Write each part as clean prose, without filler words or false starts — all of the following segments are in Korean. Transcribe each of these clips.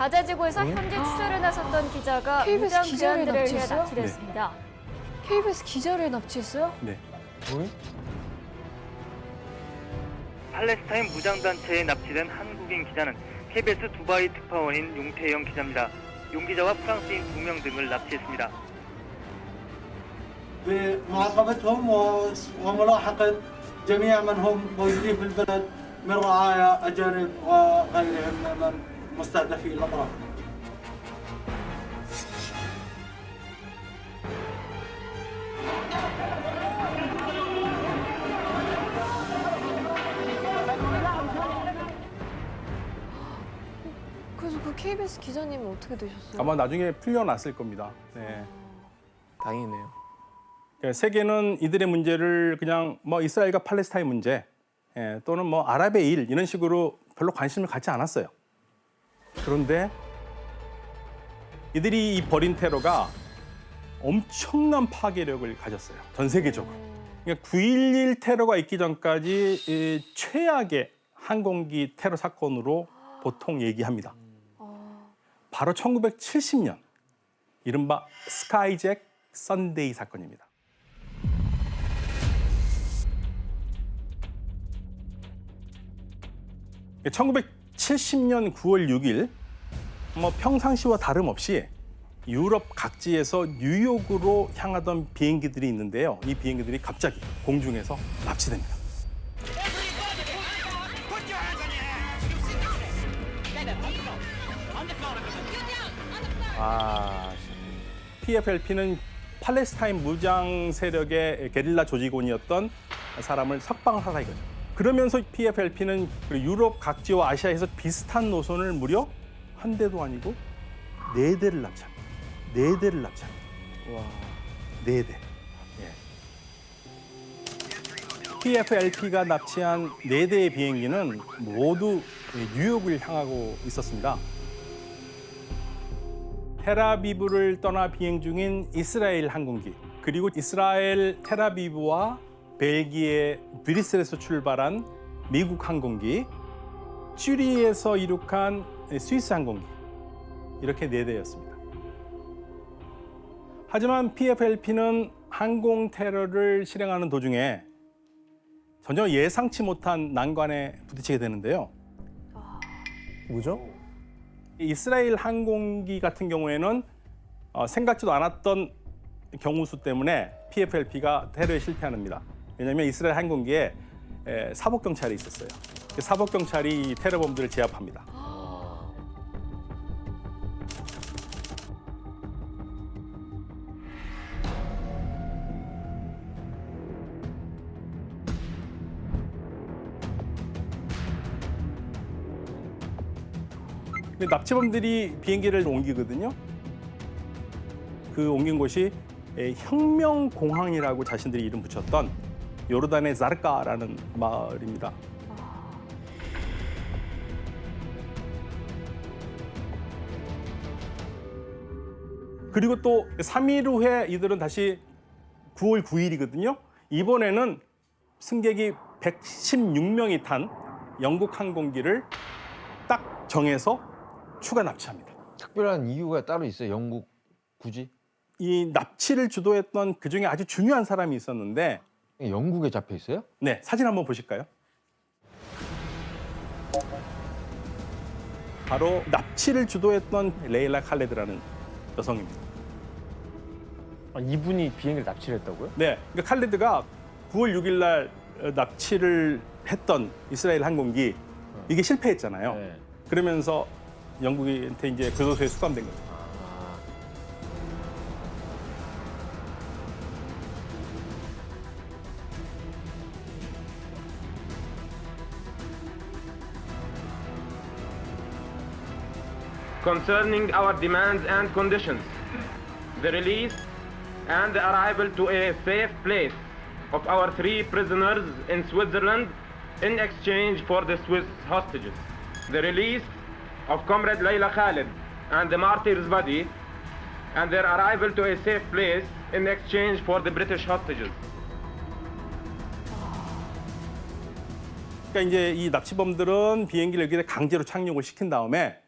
가자 지구에서 현지 취재를 나섰던 기자가 KBS 무장 기자를 괴한들을 해 납치했어요? 납치를 했습니다. KBS 기자를 납치했어요? 네. 팔레스타인 무장단체에 납치된 한국인 기자는 KBS 두바이 특파원인 용태영 기자입니다. 용 기자와 프랑스인 2명 등을 납치했습니다. بمعاقبتهم وملاحقة جميع من هم موجودين في البلد من رعايا أجانب وغيرهم من مستهدفي الأطراف. 그래서 그 KBS 기자님은 어떻게 되셨어요? 아마 나중에 풀려났을 겁니다. 네. 다행이네요. 세계는 이들의 문제를 그냥 뭐 이스라엘과 팔레스타인 문제 또는 뭐 아랍의 일 이런 식으로 별로 관심을 갖지 않았어요. 그런데 이들이 이 벌인 테러가 엄청난 파괴력을 가졌어요. 전 세계적으로. 그러니까 9.11 테러가 있기 전까지 이 최악의 항공기 테러 사건으로 보통 얘기합니다. 바로 1970년 이른바 스카이잭 선데이 사건입니다. (1970년 9월 6일) 뭐 평상시와 다름없이 유럽 각지에서 뉴욕으로 향하던 비행기들이 있는데요. 이 비행기들이 갑자기 공중에서 납치됩니다. PFLP는 팔레스타인 무장 세력의 게릴라 조직원이었던 사람을 석방하다 이거죠. 그러면서 PFLP는 유럽 각지와 아시아에서 비슷한 노선을 무려 한 대도 아니고 4대를 납치합니다. 4대를 납치합니다. 와. 4대. PFLP가 납치한 4대의 비행기는 모두 뉴욕을 향하고 있었습니다. 텔아비브를 떠나 비행 중인 이스라엘 항공기, 그리고 이스라엘 텔아비브와 벨기에 브뤼셀에서 출발한 미국 항공기, 쭈리히에서 이륙한 스위스 항공기, 이렇게 4대였습니다. 하지만 PFLP는 항공 테러를 실행하는 도중에 전혀 예상치 못한 난관에 부딪히게 되는데요. 뭐죠? 이스라엘 항공기 같은 경우에는 생각지도 않았던 경우 수 때문에 PFLP가 테러에 실패합니다. 왜냐하면 이스라엘 항공기에 사복경찰이 있었어요. 사복경찰이 테러범들을 제압합니다. 근데 납치범들이 비행기를 옮기거든요. 그 옮긴 곳이 혁명공항이라고 자신들이 이름 붙였던 요르단의 자르카라는 마을입니다. 그리고 또 3일 후에 이들은 다시 9월 9일이거든요. 이번에는 승객이 116명이 탄 영국 항공기를 딱 정해서 추가 납치합니다. 특별한 이유가 따로 있어요? 영국 굳이? 이 납치를 주도했던 그중에 아주 중요한 사람이 있었는데 영국에 잡혀 있어요? 네, 사진 한번 보실까요? 바로 납치를 주도했던 레일라 칼레드라는 여성입니다. 이분이 비행기를 납치를 했다고요? 네, 그러니까 칼레드가 9월 6일 날 납치를 했던 이스라엘 항공기 이게 실패했잖아요. 네. 그러면서 영국한테 이제 교도소에 수감된 거죠. Concerning our demands and conditions, the release and the arrival to a safe place of our 3 prisoners in Switzerland in exchange for the Swiss hostages. The release of Comrade Layla Khalid and the martyr's body and their arrival to a safe place in exchange for the British hostages. 그러니까 이제 이 납치범들은 비행기를 여기에 강제로 착륙을 시킨 다음에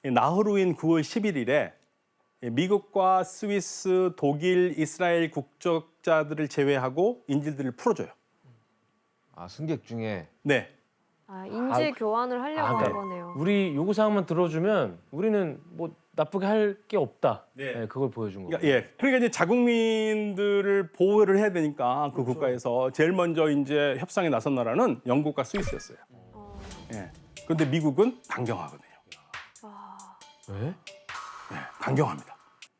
나흐루인 9월 11일에 미국과 스위스, 독일, 이스라엘 국적자들을 제외하고 인질들을 풀어줘요. 아 승객 중에 네. 아, 인질 교환을 하려고 한 그러니까 거네요. 우리 요구 사항만 들어주면 우리는 뭐 나쁘게 할 게 없다. 네. 네, 그걸 보여준 거고. 그러니까 이제 자국민들을 보호를 해야 되니까 그 국가에서 제일 먼저 이제 협상에 나선 나라는 영국과 스위스였어요. 예. 그런데 미국은 강경하거든요. 왜? 네, 강경합니다.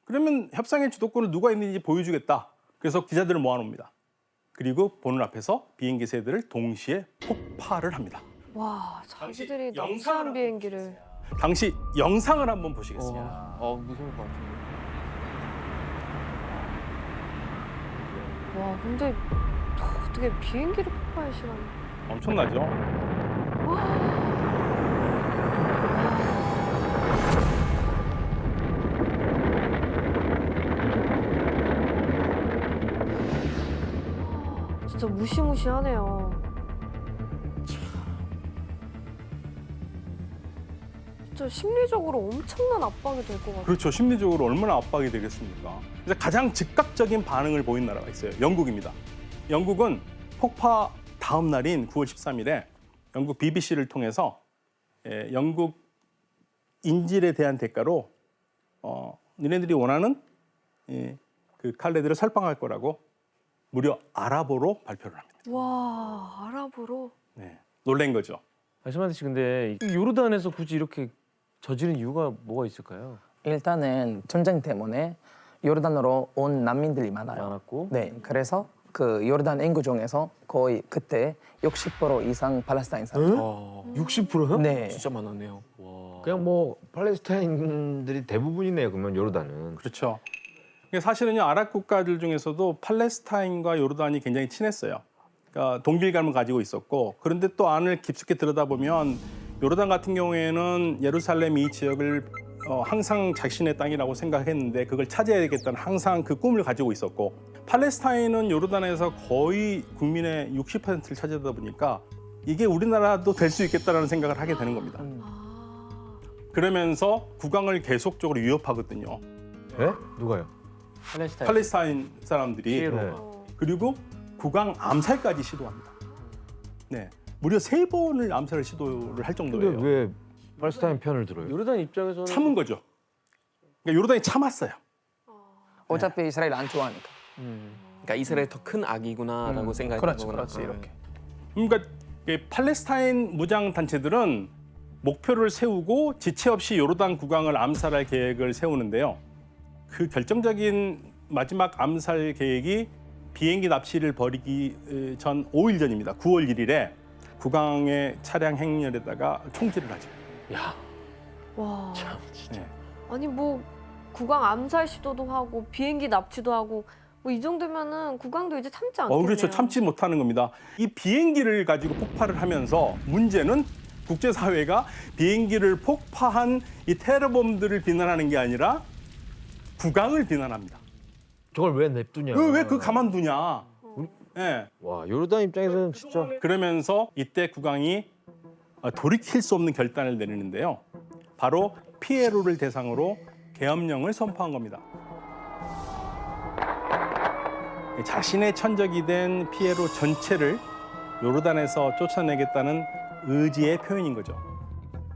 그러면 협상의 주도권을 누가 있는지 보여주겠다. 그래서 기자들을 모아놓습니다. 그리고 보는 앞에서 비행기 세대를 동시에 폭파를 합니다. 와, 자기들이 영상을 납치한 비행기를. 당시 영상을 한번 보시겠습니다. 무서울 것 같은데. 와, 근데 어떻게 비행기를 폭파할 시간이. 엄청나죠? 진짜 무시무시하네요. 진짜 심리적으로 엄청난 압박이 될 것 같아요. 그렇죠. 심리적으로 얼마나 압박이 되겠습니까? 그래서 가장 즉각적인 반응을 보인 나라가 있어요. 영국입니다. 영국은 폭파 다음 날인 9월 13일에 영국 BBC를 통해서 영국 인질에 대한 대가로 니네들이 원하는 그 칼레들을 설방할 거라고 무려 아랍어로 발표를 합니다. 와, 아랍어로? 네, 놀란 거죠. 아시마드 씨 근데 이 요르단에서 굳이 이렇게 저지른 이유가 뭐가 있을까요? 일단은 전쟁 때문에 요르단으로 온 난민들이 많아요. 많았고. 네, 그래서 그 요르단 인구 중에서 거의 그때 60% 이상 팔레스타인 사람. 60%요? 네. 진짜 많았네요. 와. 그냥 뭐 팔레스타인들이 대부분이네요. 그러면 요르단은. 그렇죠. 사실은요, 아랍 국가들 중에서도 팔레스타인과 요르단이 굉장히 친했어요. 그러니까 동질감을 가지고 있었고, 그런데 또 안을 깊숙이 들여다보면 요르단 같은 경우에는 예루살렘 이 지역을 항상 자신의 땅이라고 생각했는데 그걸 차지해야겠다는 항상 그 꿈을 가지고 있었고, 팔레스타인은 요르단에서 거의 국민의 60%를 차지하다 보니까 이게 우리나라도 될 수 있겠다라는 생각을 하게 되는 겁니다. 그러면서 국왕을 계속적으로 위협하거든요. 네? 누가요? 팔레스타인 사람들이. 피에로가. 그리고 국왕 암살까지 시도합니다. 네, 무려 3번을 암살을 시도를 할 정도예요. 근데 왜 팔레스타인 편을 들어요? 요르단 입장에서는 참은 거죠. 그러니까 요르단이 참았어요. 어차피 이스라엘 안 좋아하니까. 그러니까 이스라엘 더 큰 악이구나라고 생각했던 그렇지, 거구나. 그렇지 이렇게. 그러니까 이 팔레스타인 무장 단체들은 목표를 세우고 지체 없이 요르단 국왕을 암살할 계획을 세우는데요. 그 결정적인 마지막 암살 계획이 비행기 납치를 벌이기 전 5일 전입니다. 9월 1일에 국왕의 차량 행렬에다가 총질을 하죠. 야, 와. 참 진짜. 네. 아니 뭐 국왕 암살 시도도 하고 비행기 납치도 하고 뭐 이 정도면은 국왕도 이제 참지 않겠네요. 그렇죠. 참지 못하는 겁니다. 이 비행기를 가지고 폭발을 하면서 문제는 국제사회가 비행기를 폭파한 이 테러범들을 비난하는 게 아니라 국왕을 비난합니다. 저걸 왜 냅두냐? 왜 그 가만두냐. 네. 와 요르단 입장에서는 진짜 그러면서 이때 국왕이 돌이킬 수 없는 결단을 내리는데요. 바로 피에로를 대상으로 계엄령을 선포한 겁니다. 자신의 천적이 된 피에로 전체를 요르단에서 쫓아내겠다는 의지의 표현인 거죠.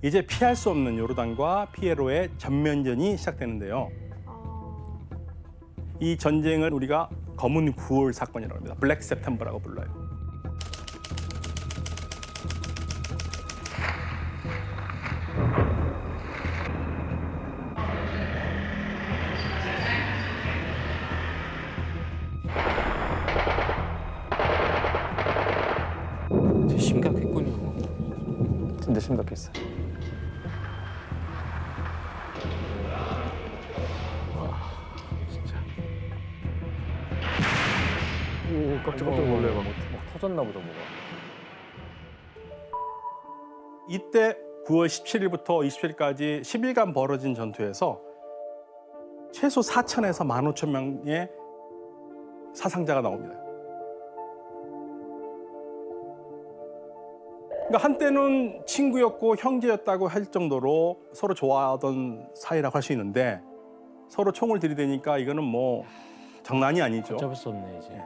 이제 피할 수 없는 요르단과 피에로의 전면전이 시작되는데요. 이 전쟁을 우리가 검은 9월 사건이라고 합니다. 블랙 세프템버라고 불러요. 진짜 심각했군요. 진짜 심각했어요. 오, 깜짝깜짝 놀래요. 막 터졌나 보다 뭐가. 이때 9월 17일부터 27일까지 10일간 벌어진 전투에서 최소 4,000에서 15,000명의 사상자가 나옵니다. 그러니까 한때는 친구였고 형제였다고 할 정도로 서로 좋아하던 사이라고 할 수 있는데 서로 총을 들이대니까 이거는 뭐 장난이 아니죠. 잡을 수 없네 이제.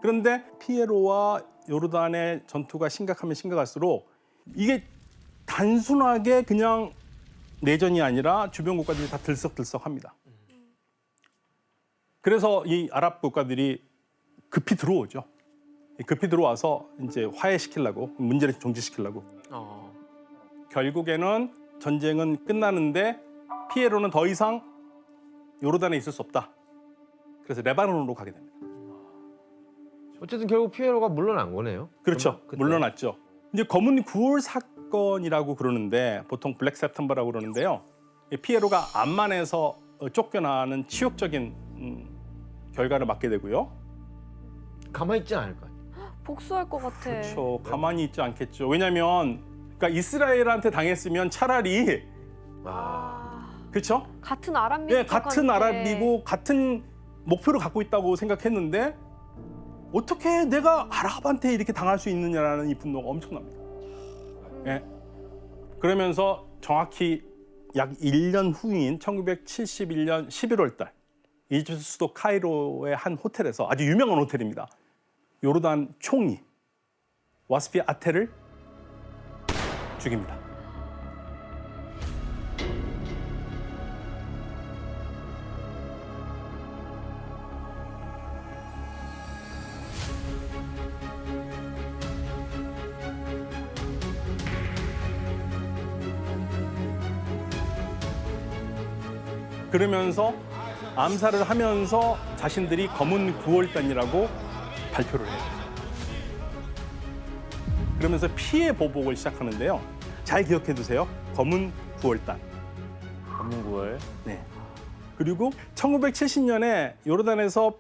그런데 피에로와 요르단의 전투가 심각하면 심각할수록 이게 단순하게 그냥 내전이 아니라 주변 국가들이 다 들썩들썩합니다. 그래서 이 아랍 국가들이 급히 들어오죠. 급히 들어와서 이제 화해시키려고, 문제를 종지시키려고. 결국에는 전쟁은 끝나는데 피에로는 더 이상 요르단에 있을 수 없다. 그래서 레바논으로 가게 됩니다. 어쨌든 결국 피에로가 물러난 거네요. 그렇죠. 그때. 물러났죠. 이제 검은 9월 사건이라고 그러는데 보통 블랙 세프템버라고 그러는데요. 피에로가 암만에서 쫓겨나는 치욕적인 결과를 맞게 되고요. 가만히 있지 않을까요? 복수할 것 같아. 그렇죠. 가만히 있지 않겠죠. 왜냐하면 그러니까 이스라엘한테 당했으면 차라리 그렇죠? 같은 아랍 예, 같은 아랍이고 같은 목표를 갖고 있다고 생각했는데 어떻게 내가 아랍한테 이렇게 당할 수 있느냐라는 이 분노가 엄청납니다. 예. 그러면서 정확히 약 1년 후인 1971년 11월 달 이집트 수도 카이로의 한 호텔에서 아주 유명한 호텔입니다. 요르단 총리 와스피 아테를 죽입니다. 그러면서 암살을 하면서 자신들이 검은 9월단이라고 발표를 해요. 그러면서 피해 보복을 시작하는데요. 잘 기억해 두세요. 검은 9월단. 검은 9월. 네. 그리고 1970년에 요르단에서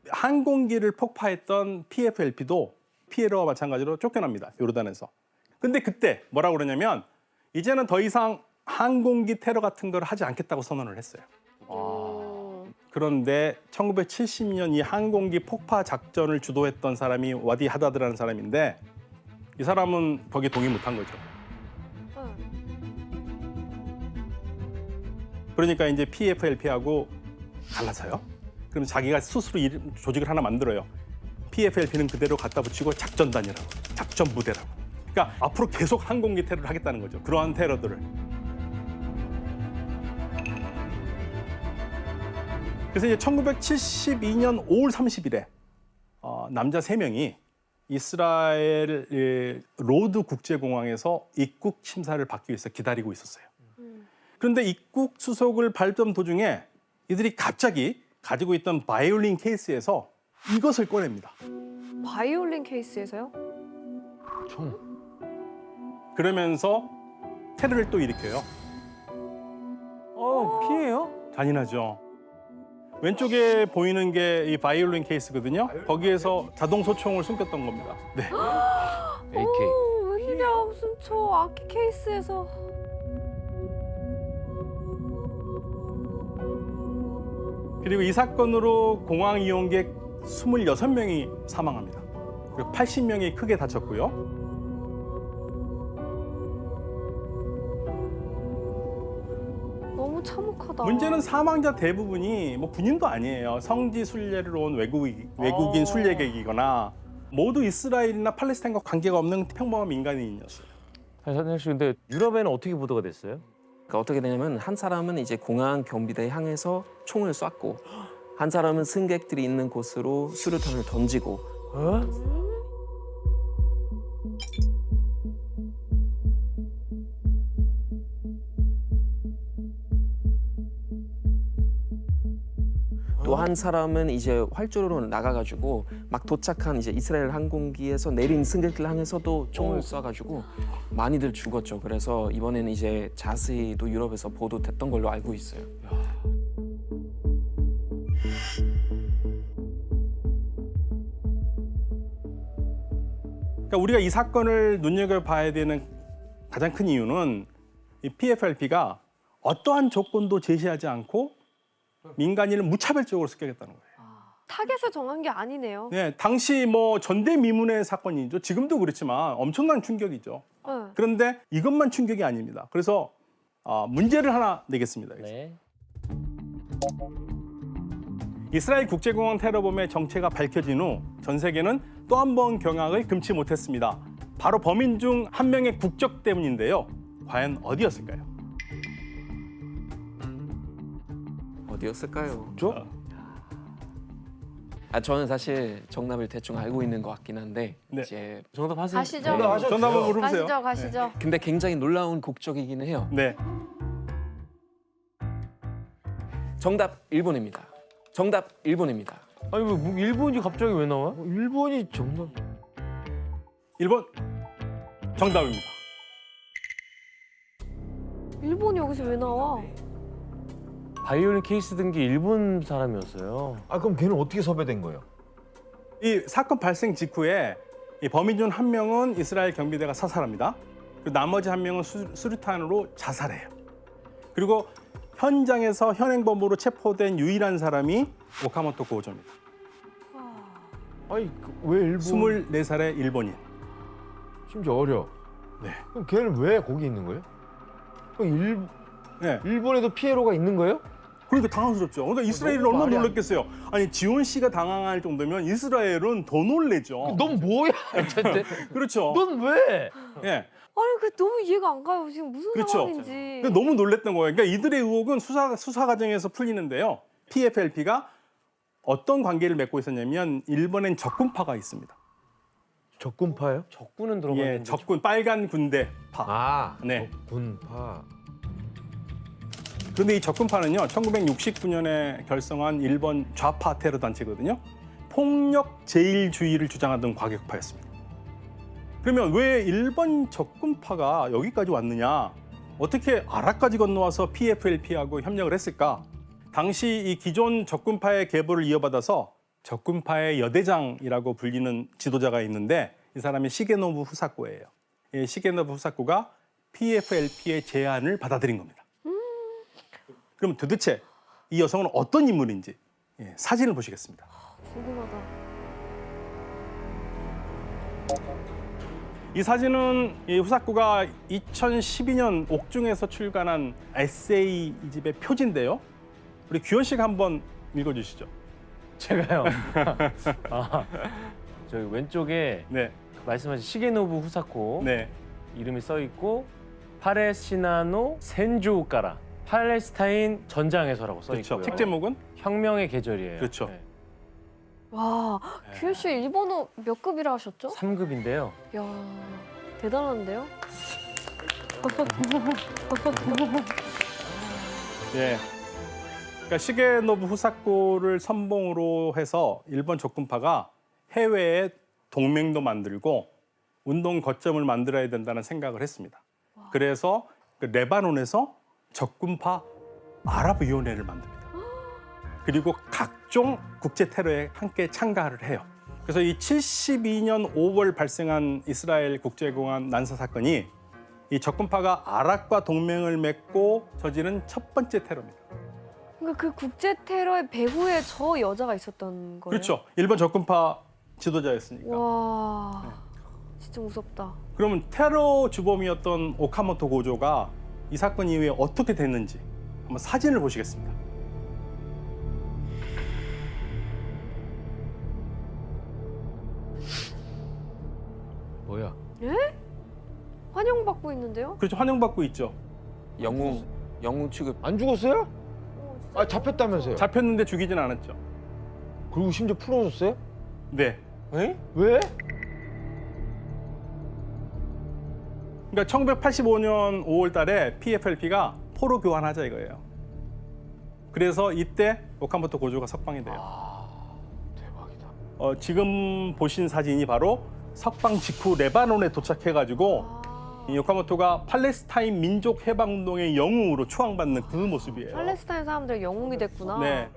항공기를 폭파했던 PFLP도 피에로와 마찬가지로 쫓겨납니다. 요르단에서. 근데 그때 뭐라고 그러냐면 이제는 더 이상 항공기 테러 같은 걸 하지 않겠다고 선언을 했어요. 그런데 1970년 이 항공기 폭파 작전을 주도했던 사람이 와디 하다드라는 사람인데 이 사람은 거기에 동의 못한 거죠. 그러니까 이제 PFLP하고 갈라서요. 그럼 자기가 스스로 조직을 하나 만들어요. PFLP는 그대로 갖다 붙이고 작전단이라고, 작전부대라고. 그러니까 앞으로 계속 항공기 테러를 하겠다는 거죠. 그러한 테러들을. 그래서 이제 1972년 5월 30일에 남자 3명이 이스라엘 로드 국제공항에서 입국 심사를 받기 위해서 기다리고 있었어요. 그런데 입국 수속을 밟던 도중에 이들이 갑자기 가지고 있던 바이올린 케이스에서 이것을 꺼냅니다. 바이올린 케이스에서요? 총. 그러면서 테러를 또 일으켜요. 피해요? 잔인하죠. 왼쪽에 보이는 게 이 바이올린 케이스거든요. 거기에서 자동 소총을 숨겼던 겁니다. 네. AK. 오, 웬일이야. 무슨 저 악기 케이스에서. 그리고 이 사건으로 공항 이용객 26명이 사망합니다. 그리고 80명이 크게 다쳤고요. 너무 참혹하다. 문제는 사망자 대부분이 뭐 군인도 아니에요. 성지 순례를 온 외국인 순례객이거나 모두 이스라엘이나 팔레스타인과 관계가 없는 평범한 민간인이었어요. 사실 씨 근데 유럽에는 어떻게 보도가 됐어요? 그러니까 어떻게 되냐면 한 사람은 이제 공항 경비대에 향해서 총을 쐈고 한 사람은 승객들이 있는 곳으로 수류탄을 던지고 또 한 사람은 이제 활주로로 나가가지고 막 도착한 이제 이스라엘 항공기에서 내린 승객들 향해서도 총을 쏴가지고 많이들 죽었죠. 그래서 이번에는 이제 자세히 또 유럽에서 보도됐던 걸로 알고 있어요. 그러니까 우리가 이 사건을 눈여겨봐야 되는 가장 큰 이유는 이 PFLP가 어떠한 조건도 제시하지 않고 민간인을 무차별적으로 습격했다는 거예요. 타겟을 정한 게 아니네요. 네, 당시 뭐 전대미문의 사건이죠. 지금도 그렇지만 엄청난 충격이죠. 네. 그런데 이것만 충격이 아닙니다. 그래서 문제를 하나 내겠습니다. 네. 이스라엘 국제공항 테러범의 정체가 밝혀진 후 전 세계는 또 한 번 경악을 금치 못했습니다. 바로 범인 중 한 명의 국적 때문인데요. 과연 어디였을까요? 어디였을까요? 저? 저는 사실 정답을 대충 알고 있는 것 같긴 한데 네. 이제 정답 하세요. 가시죠. 정답 한번 물어보세요. 가시죠. 근데 굉장히 놀라운 국적이긴 해요. 네. 정답 일본입니다. 정답 일본입니다. 아니 왜 일본이 갑자기 왜 나와? 일본이 정말 1번 정답입니다. 일본이 여기서 왜 나와? 바이올린 케이스 든 게 일본 사람이었어요. 아 그럼 걔는 어떻게 섭외된 거예요? 이 사건 발생 직후에 이 범인 중 한 명은 이스라엘 경비대가 사살합니다. 그리고 나머지 한 명은 수류탄으로 자살해요. 그리고 현장에서 현행범으로 체포된 유일한 사람이 오카모토 고조입니다. 아니 왜 일본? 24살의 일본인. 심지어 어려. 네. 그럼 걔는 왜 거기 있는 거예요? 그럼 네. 일본에도 피에로가 있는 거예요? 그러니까 당황스럽죠. 그러니까 이스라엘은 너무 얼마나 말이 안 놀랐겠어요. 아니 지원 씨가 당황할 정도면 이스라엘은 더 놀래죠. 넌 뭐야? 진짜. 그렇죠. 넌 왜? 예. 아니 그 너무 이해가 안 가요. 지금 무슨 그렇죠. 상황인지. 그러니까 너무 놀랬던 거예요. 그러니까 이들의 의혹은 수사 과정에서 풀리는데요. PFLP가 어떤 관계를 맺고 있었냐면 일본엔 적군파가 있습니다. 적군파요? 적군은 들어봤는데. 예, 적군 빨간 군대파. 아, 네. 적군파. 그런데 이 적군파는요, 1969년에 결성한 일본 좌파 테러 단체거든요. 폭력 제일주의를 주장하던 과격파였습니다. 그러면 왜 일본 적군파가 여기까지 왔느냐? 어떻게 아랍까지 건너와서 PFLP하고 협력을 했을까? 당시 이 기존 적군파의 계보를 이어받아서 적군파의 여대장이라고 불리는 지도자가 있는데 이 사람이 시게노부 후사코예요. 이 시게노부 후사코가 PFLP의 제안을 받아들인 겁니다. 그럼 도대체 이 여성은 어떤 인물인지 사진을 보시겠습니다. 궁금하다. 이 사진은 이 후사코가 2012년 옥중에서 출간한 에세이집의 표지인데요. 우리 규현 씨가 한번 읽어주시죠. 제가요. 저기 왼쪽에 네, 말씀하신 시게노부 후사코 네, 이름이 써 있고 파레시나노 센조우카라 팔레스타인 전장에서라고 써 그렇죠. 있고요. 책 제목은 혁명의 계절이에요. 그렇죠. 네. 와, 규현 씨 일본어 몇 급이라 하셨죠? 3급인데요. 야, 대단한데요? 예. 그러니까 시게노부 후사코를 선봉으로 해서 일본 적군파가 해외에 동맹도 만들고 운동 거점을 만들어야 된다는 생각을 했습니다. 그래서 그 레바논에서 적군파 아랍위원회를 만듭니다. 그리고 각종 국제 테러에 함께 참가를 해요. 그래서 이 72년 5월 발생한 이스라엘 국제공항 난사 사건이 이 적군파가 아랍과 동맹을 맺고 저지른 첫 번째 테러입니다. 그러니까 그 국제 테러의 배후에 저 여자가 있었던 거예요? 그렇죠. 일본 적군파 지도자였으니까. 와, 진짜 무섭다. 그러면 테러 주범이었던 오카모토 고조가 이 사건 이후에 어떻게 됐는지 한번 사진을 보시겠습니다. 뭐야? 환영받고 있는데요? 그렇죠. 환영받고 있죠. 영웅 취급. 안 죽었어요? 아 잡혔다면서요? 잡혔는데 죽이진 않았죠. 그리고 심지어 풀어줬어요? 네. 에? 왜? 그러니까 1985년 5월 달에 PFLP가 포로 교환하자 이거예요. 그래서 이때 오카모토 고조가 석방이 돼요. 대박이다. 지금 보신 사진이 바로 석방 직후 레바논에 도착해가지고 이 오카모토가 팔레스타인 민족 해방운동의 영웅으로 추앙받는 그 모습이에요. 팔레스타인 사람들 영웅이 됐구나. 네.